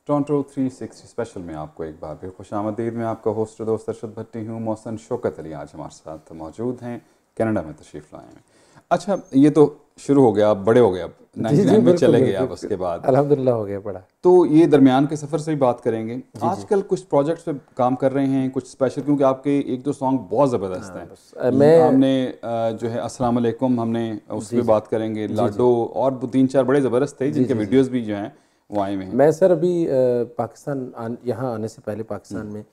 Toronto 360 special में आपको एक बार फिर खुशामदीद। मैं आपका होस्ट दोस्त अरशद भट्टी हूँ। मोहसिन शौकत अली आज हमारे साथ मौजूद हैं, कनाडा में तशरीफ़ लाए हैं। अच्छा, ये तो शुरू हो गया, आप बड़े हो गए, अब 99 में चले गए आप, उसके बाद अल्हम्दुलिल्लाह हो गया बड़ा। तो ये दरमियान के सफ़र से भी बात करेंगे। आजकल कुछ प्रोजेक्ट्स पे काम कर रहे हैं, कुछ स्पेशल, क्योंकि आपके एक दो सॉन्ग बहुत ज़बरदस्त हैं। हमने जो है अस्सलाम वालेकुम, हमने उस पर बात करेंगे, लाडो और 3-4 बड़े ज़बरदस्त थे जिनके वीडियोज़ भी जो हैं वो आए हुए हैं। मैं सर अभी पाकिस्तान यहाँ आने से पहले पाकिस्तान में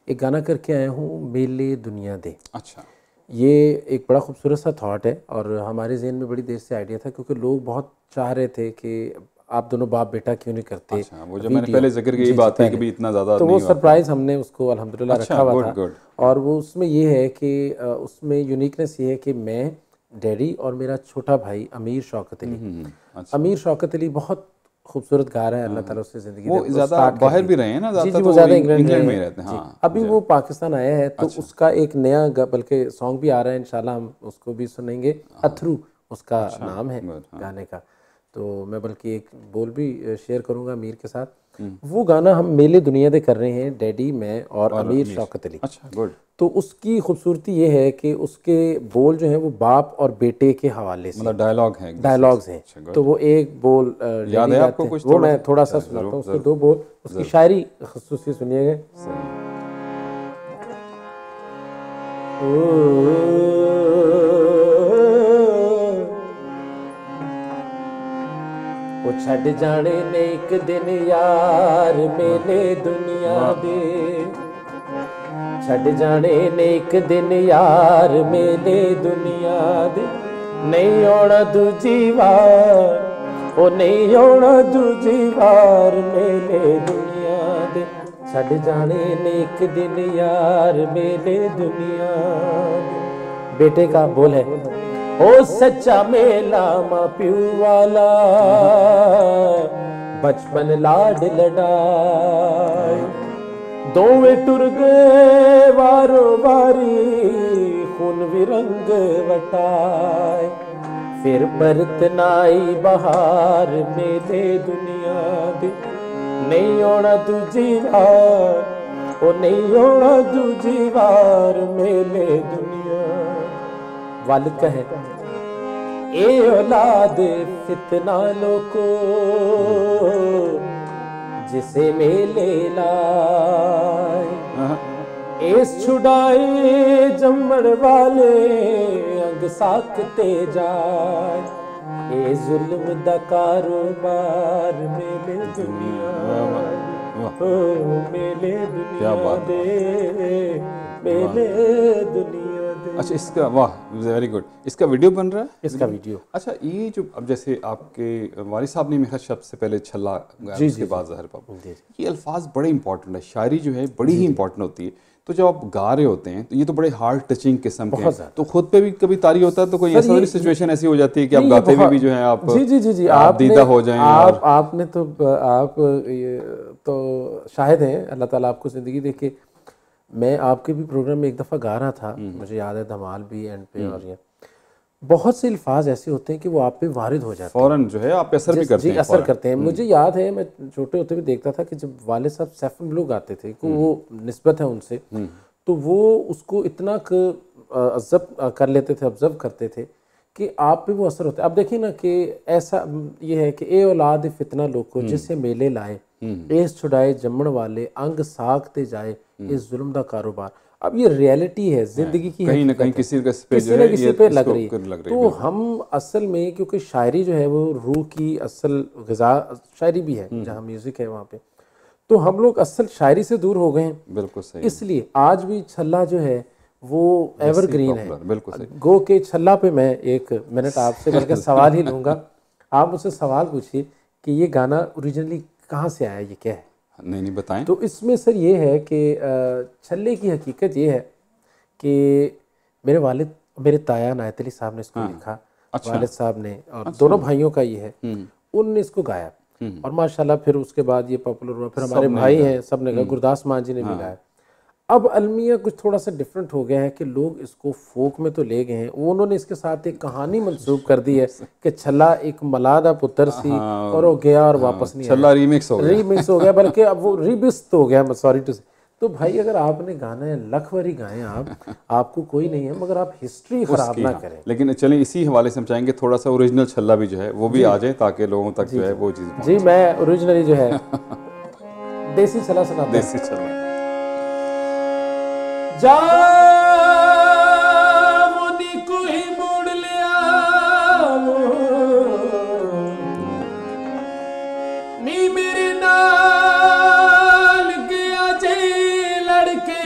एक गाना करके आया हूँ, मेले दुनिया दे। अच्छा, ये एक बड़ा खूबसूरत सा थॉट है और हमारे जहन में बड़ी देर से आइडिया था, क्योंकि लोग बहुत चाह रहे थे कि आप दोनों बाप बेटा क्यों नहीं करते। अच्छा, वो जो मैंने पहले जिक्र की ये बात है कि भी इतना ज़्यादा तो नहीं वो हुआ। सरप्राइज़ हमने उसको अल्हम्दुलिल्लाह अच्छा, रखा हुआ गुड था। गुड। और वो उसमें ये है कि उसमें यूनिकनेस ये है कि मैं, डैडी और मेरा छोटा भाई अमीर शौकत अली। अच्छा, अमीर शौकत अली बहुत खूबसूरत गा रहा है, अल्लाह ताला उससे ज़िंदगी वो दे। ज़्यादा बाहर भी रहे हैं ना, जी ज़्यादा जी, वो तो ज़्यादा इंग्लैंड में ही रहते हैं। हाँ, अभी वो पाकिस्तान आया है, तो उसका एक नया बल्कि सॉन्ग भी आ रहा है, इंशाल्लाह हम उसको भी सुनेंगे। अथरू उसका नाम है गाने का। तो मैं बल्कि एक बोल भी शेयर करूंगा अमीर के साथ। वो गाना हम मेले दुनिया दे कर रहे हैं, डैडी, मैं और अमीर शौकत अली। अच्छा, गुड। तो उसकी खूबसूरती ये है कि उसके बोल जो हैं वो बाप और बेटे के हवाले से, मतलब डायलॉग है, डायलॉग्स हैं। तो वो एक बोल याद है आपको कुछ? वो मैं थोड़ा सा सुनाता हूँ, उसके 2 बोल, उसकी शायरी खुसूसी सुनिएगा। वो छड़ जाने ने एक दिन यार मेले दुनिया दे, छड़ जाने ने एक दिन यार मेले दुनिया दे, नहीं आना दूजी बार, ओ नहीं आना दूजी बार मेले दुनिया दे, छड़ जाने ने एक दिन यार मेले दुनिया दे। बेटे का बोल है, ओ सच्चा मेला माँ प्यू वाला, बचपन लाड लड़ाई, दोवे टुर गए वारो वारी, खून विरंग वटाए, फिर बरत नाई बहार मेले दुनिया दे, नहीं आना दूजी बार, ओ नहीं आना दूजी बार मेले दुनिया। वालिद का है, ए औलाद फितना लोको जिसे मेले लाए, एस छुड़ाए जम्मड़ वाले अंग साकते जाए, ए जुल्म दा कारोबार मेले दुनिया, मेले दुनिया दे, मेले दुनिया दे। अच्छा, इसका वाह, वेरी गुड। इसका वीडियो बन रहा है? इसका वीडियो, अच्छा, ये जो अब जैसे आपके वालिद साहब ने मेरा शब्द से पहले छल्ला गाया, उसके बाद ज़हर पाप, ये अल्फाज बड़े इंपॉर्टेंट है, शायरी जो है बड़ी ही इंपॉर्टेंट होती है। तो जब आप गा रहे होते हैं तो ये तो बड़े हार्ट टचिंग किस्म के हैं, तो खुद पे भी कभी तारी होता है, तो कोई ऐसा सिचुएशन ऐसी हो जाती है कि आप गाते हुए भी जो है आप जी आप दीदा हो जाएं? आपने तो आप ये तो शाहिद हैं, अल्लाह ताला आपको ज़िंदगी दे के। मैं आपके भी प्रोग्राम में एक दफ़ा गा रहा था, मुझे याद है, धमाल भी एंड पे, और ये बहुत से अल्फाज ऐसे होते हैं कि वो आप पे वारिद हो जाते हैं, फ़ौरन जो है आप पे असर भी करते हैं। असर करते हैं। मुझे याद है, मैं छोटे होते भी देखता था कि जब वालिद साहब सैफन ब्लू गाते थे, कि वो निस्बत है उनसे, तो वो उसको इतना ऑब्ज़र्व कर लेते थे, ऑब्ज़र्व करते थे कि आप पे वो असर होता है। अब देखिए ना कि ऐसा ये है कि ए औलाद फितना लोको जिसे मेले लाए, एस छुड़ाए जम्मण वाले अंग साखते जाए, इस जुल्म दा कारोबार। अब ये रियलिटी है ज़िंदगी की, कहीं ना कहीं किसी पे लग रही है। तो हम असल में, क्योंकि शायरी जो है वो रूह की असल ग़िज़ा शायरी भी है, जहाँ म्यूज़िक है वहाँ पे, तो हम लोग असल शायरी से दूर हो गए हैं। बिल्कुल सही। इसलिए आज भी छल्ला जो है वो एवरग्रीन है। बिल्कुल सही। गो के छल्ला पे मैं 1 मिनट आपसे बल्कि सवाल ही लूँगा। आप मुझसे सवाल पूछिए कि ये गाना ओरिजिनली कहाँ से आया, ये क्या है? नहीं बताएं। तो इसमें सर ये है कि छल्ले की हकीकत ये है कि मेरे वालिद, मेरे ताया नायत अली साहब ने इसको लिखा। अच्छा। वालिद साहब ने, और दोनों भाइयों का ये है, उनने इसको गाया और माशाल्लाह फिर उसके बाद ये पॉपुलर हुआ। फिर हमारे भाई हैं, सब ने गाया, गुरदास मान जी ने भी गाया। अब अलमिया कुछ थोड़ा सा डिफरेंट हो गया है कि लोग इसको फोक में तो ले गए हैं, वो उन्होंने इसके साथ एक कहानी मंसूब कर दी है कि छल्ला एक मलादा पुत्र सी और वो गया और वापस नहीं छल्ला रीमिक्स हो गया, रीमिक्स हो गया, बल्कि अब वो रीबिस्ट हो गया, सॉरी टू से। तो भाई अगर आपने गाने लखवरी गाए आपको कोई नहीं है, मगर आप हिस्ट्री खराब ना करें। लेकिन चलें इसी हवाले से हम चाहेंगे थोड़ा सा ओरिजिनल छल्ला भी जो है वो भी आ जाए, ताकि लोगों तक जो है वो चीज़। जी मैं ओरिजिनली जो है देसी छल्ला सुनाता हूं। देसी छल्ला। जामुनी को ही मोड़ लिया नी मेरे नाल गया जे लड़के,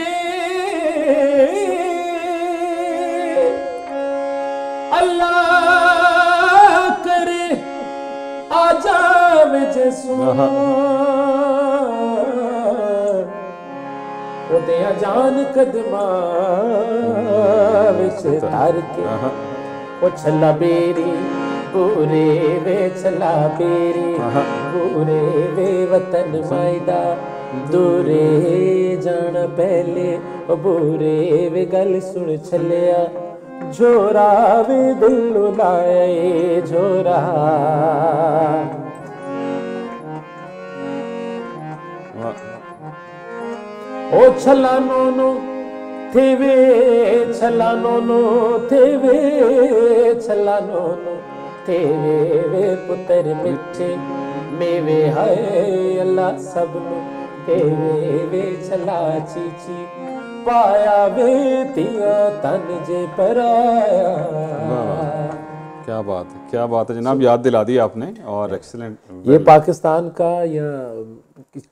अल्लाह करे आ जावे जे ओदिया जान कदमा विच तार के ओ छल्ला बेरी पूरे वे छल्ला बेरी पूरे वे वतन मायदा दूरे जान पहले ओ बुरे वे गल सुन छलिया जोरा वे दिल लाए जोरा। ओ छला नोनो थेवे छला नोनो थेवे छला नोनो थेवे वे पुत्र मिठे मेवे हाय अल्लाह सबनो थेवे वे छला चीची पाया वे तिया तन जे पराया। क्या बात है जनाब, याद दिला दी आपने, और एक्सीलेंट। ये पाकिस्तान का या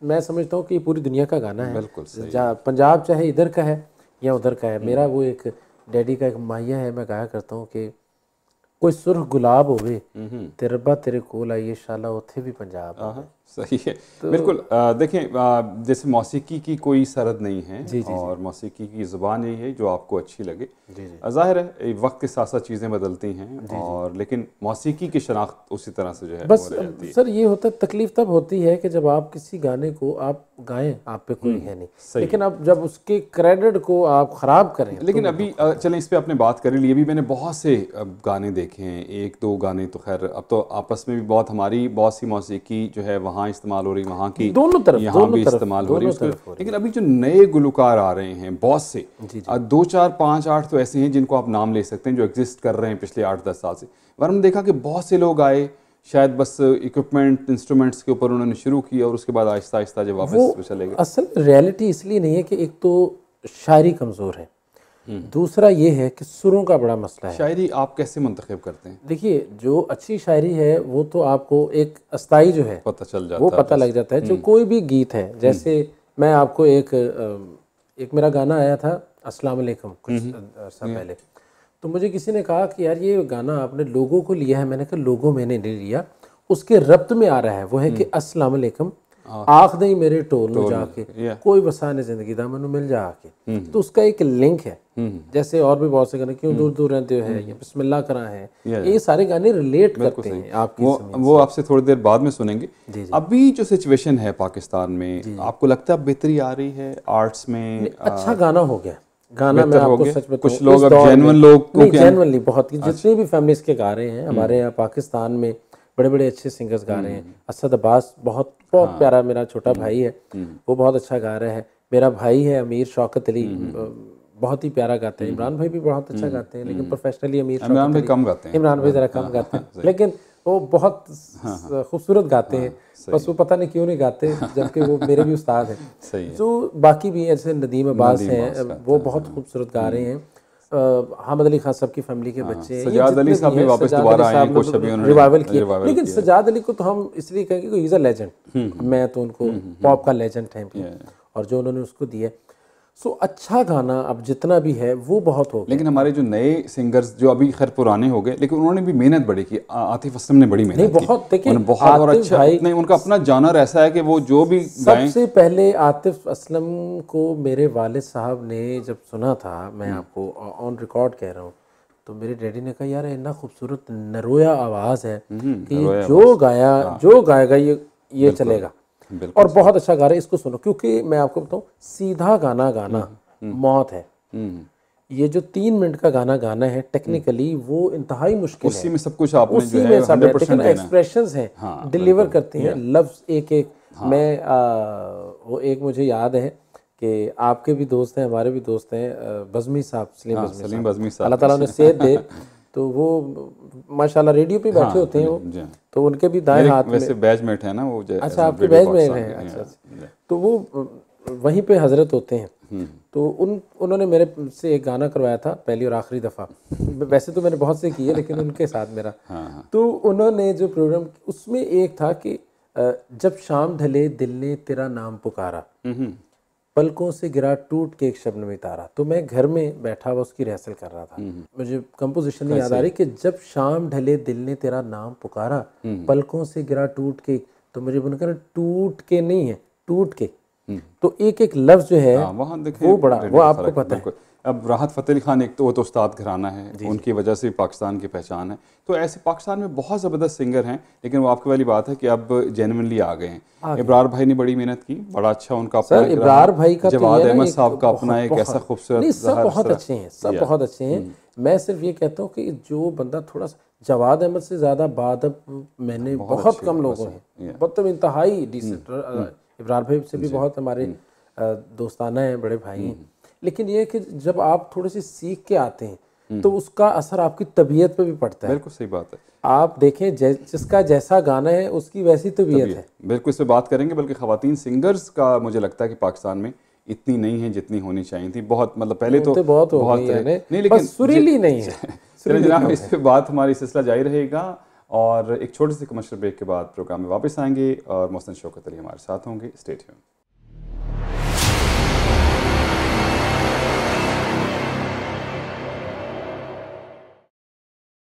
मैं समझता हूँ कि ये पूरी दुनिया का गाना है। बिल्कुल सही। पंजाब चाहे इधर का है या उधर का है, मेरा वो एक डैडी का एक माहिया है, मैं गाया करता हूँ कि कोई सुर्ख गुलाब होवे ते रब्बा तेरे कोल आइए शाला उथे भी पंजाब। सही है। तो बिल्कुल देखें जैसे मौसीकी की कोई सरहद नहीं है, और मौसीकी की ज़ुबान यही है जो आपको अच्छी लगे। ज़ाहिर है वक्त के साथ साथ चीज़ें बदलती हैं, और लेकिन मौसीकी की शनाख्त उसी तरह से जो है बस सर ये होता है, तकलीफ तब होती है कि जब आप किसी गाने को आप गाएं, आप पे कोई है नहीं, लेकिन अब जब उसके क्रेडिट को आप ख़राब करें। लेकिन अभी चलें इस पर आपने बात कर ली, अभी मैंने बहुत से गाने देखे हैं, एक दो गाने तो खैर अब तो आपस में भी बहुत हमारी बहुत सी मौसीकी जो है वहाँ इस्तेमाल हो रही, वहाँ की दोनों तरफ यहाँ भी इस्तेमाल हो रही है। लेकिन अभी जो नए गुलकार आ रहे हैं बहुत से, 2 4 5 8 तो ऐसे हैं जिनको आप नाम ले सकते हैं जो एग्जिस्ट कर रहे हैं पिछले 8-10 साल से। और हमने देखा कि बहुत से लोग आए, शायद बस इक्विपमेंट इंस्ट्रूमेंट्स के ऊपर उन्होंने शुरू किया, और उसके बाद आहिस्ता आहिस्ता जब वापस चले गए। असल रियलिटी इसलिए नहीं है कि एक तो शायरी कमज़ोर है, दूसरा ये है कि सुरों का बड़ा मसला है। शायरी आप कैसे मुंतखब करते हैं? देखिए जो अच्छी शायरी है वो तो आपको एक अस्थाई जो है पता चल जाता है, वो पता लग जाता है। जो कोई भी गीत है, जैसे मैं आपको एक मेरा गाना आया था अस्सलाम वालेकुम कुछ अर्सा पहले, तो मुझे किसी ने कहा कि यार ये गाना आपने लोगों को लिया है। मैंने कहा लोगों मैंने नहीं लिया, उसके रब्त में आ रहा है, वो है कि अस्सलाम वालेकुम आख दई मेरे टोल में जाके कोई वसाने जिंदगी दा मैनू मिल जा आके, तो उसका एक लिंक है। जैसे और भी बहुत से गाने क्यों दूर दूर रहते हो है या बिस्मिल्लाह करा है, ये सारे गाने रिलेट करते हैं आपकी। वो आपसे थोड़ी देर बाद में सुनेंगे। अभी जो सिचुएशन है पाकिस्तान में, आपको लगता है बेहतरी आ रही है आर्ट्स में? अच्छा गाना हो गया, गाना मैं आपको सच बताऊं, कुछ लोग अब जेन्युइनली बहुत, जितनी भी फैमिलीज के गा रहे हैं हमारे यहाँ पाकिस्तान में बड़े बड़े अच्छे सिंगर्स गा रहे हैं। असद अब्बास बहुत प्यारा मेरा छोटा भाई है, वो बहुत अच्छा गा रहा है। मेरा भाई है अमीर शौकत अली, बहुत ही प्यारा गाते हैं। इमरान भाई भी बहुत अच्छा गाते हैं, लेकिन प्रोफेशनली इमरान भाई कम गाते हैं, इमरान भाई ज़रा कम गाते हैं, लेकिन वो बहुत खूबसूरत गाते हैं। बस वो पता नहीं क्यों नहीं गाते, जबकि वो मेरे भी उस्ताद हैं। जो बाकी भी ऐसे नदीम अब्बास हैं, वो बहुत खूबसूरत गा रहे हैं। हामिद अली खान साहब की फैमिली के बच्चे हैं, सजाद अली साहब भी वापस दोबारा आए हैं, कुछ अभी उन्होंने रिवाइवल किया। लेकिन सजाद अली को तो हम इसलिए कहेंगे कि इज अ लेजेंड, मैं तो उनको पॉप का लेजेंड है, और जो उन्होंने उसको दिया। सो अच्छा गाना अब जितना भी है वो बहुत हो गया। लेकिन हमारे जो नए सिंगर्स जो अभी खैर पुराने हो गए, लेकिन उन्होंने भी मेहनत बड़ी की। आतिफ असलम ने बड़ी मेहनत की, बहुत देखिए, बहुत और अच्छा, नहीं उनका अपना जानर ऐसा है कि वो जो भी गाएं। सबसे पहले आतिफ असलम को मेरे वालिद साहब ने जब सुना था, मैं आपको ऑन रिकॉर्ड कह रहा हूँ, तो मेरे डैडी ने कहा यार इतना खूबसूरत नरोया आवाज़ है कि जो गाएगा ये चलेगा। बिल्कुल और बहुत अच्छा गा रहे हैं, इसको सुनो। क्योंकि मैं आपको बताऊं, सीधा गाना गाना मौत है। ये जो 3 मिनट का गाना गाना है टेक्निकली वो इंतहाई मुश्किल उसी है। में सब कुछ आपने उसी जो है में सब है, 100% देखिए ना, देना है। एक्सप्रेशंस हैं, हाँ, डिलीवर बिल्कुल। करते हैं लफ्ज एक एक। मैं वो एक मुझे याद है कि आपके भी दोस्त हैं, हमारे भी दोस्त हैं, बज़मी साहब, सलीम बज़मी सलीम साहब, बज़मी साहब, अल्लाह ताला उन्हें सेहत दे। तो वो माशाल्लाह रेडियो पे बैठे होते हैं वो, जी। तो उनके भी दाएं हाथ में, वैसे बैचमेट है ना वो, अच्छा आपके बैच में हैं, अच्छा अच्छा, तो वो वहीं पे हजरत होते हैं। तो उन्होंने मेरे से एक गाना करवाया था पहली और आखिरी दफ़ा। वैसे तो मैंने बहुत से किए, लेकिन उनके साथ मेरा। तो उन्होंने जो प्रोग्राम, उसमें एक था कि जब शाम ढले दिल ने तेरा नाम पुकारा, पलकों से गिरा टूट के एक शबनमी तारा। तो मैं घर में बैठा हुआ उसकी रिहर्सल कर रहा था। मुझे कंपोजिशन नहीं याद आ रही कि जब शाम ढले दिल ने तेरा नाम पुकारा, पलकों से गिरा टूट के, तो मुझे बनकर टूट के नहीं है, टूट के। तो एक एक लफ्ज जो है वो बड़ा, वो आपको पता है। अब राहत फ़तेह अली खान, एक तो वो तो उस्ताद घराना है, उनकी वजह से पाकिस्तान की पहचान है। तो ऐसे पाकिस्तान में बहुत ज़बरदस्त सिंगर हैं, लेकिन वो आपकी वाली बात है कि अब जेन्युइनली आ गए हैं। इब्रार भाई ने बड़ी मेहनत की, बड़ा अच्छा उनका अपना सर इब्रार भाई का जवाद अहमद साहब का अपना एक ऐसा खूबसूरत, नहीं, सब बहुत अच्छे हैं, सब बहुत अच्छे हैं। मैं सिर्फ ये कहता हूँ कि जो बंदा थोड़ा सा, जवाद अहमद से ज़्यादा बादब मैंने बहुत कम लोगों हैं, मतलब इंतहाई डिसेंट। इब्रार भाई से भी बहुत हमारे दोस्ताना हैं, बड़े भाई हैं। लेकिन ये है कि जब आप थोड़े से सीख के आते हैं तो उसका असर आपकी तबीयत पे भी पड़ता है। बिल्कुल सही बात है। आप देखें जिसका जैसा गाना है उसकी वैसी तबीयत है। बिल्कुल, इस पर बात करेंगे। बल्कि ख़वातीन सिंगर्स का मुझे लगता है कि पाकिस्तान में इतनी नहीं है जितनी होनी चाहिए थी। बहुत, मतलब पहले तो बहुत नहीं, लेकिन सुरीली नहीं है। चलिए जनाब, इस पर बात, हमारी सिलसिला जारी रहेगा और एक छोटे से कमर्शियल ब्रेक के बाद प्रोग्राम में वापस आएंगे और मोहसिन शौकत अली हमारे साथ होंगे। Stay tuned.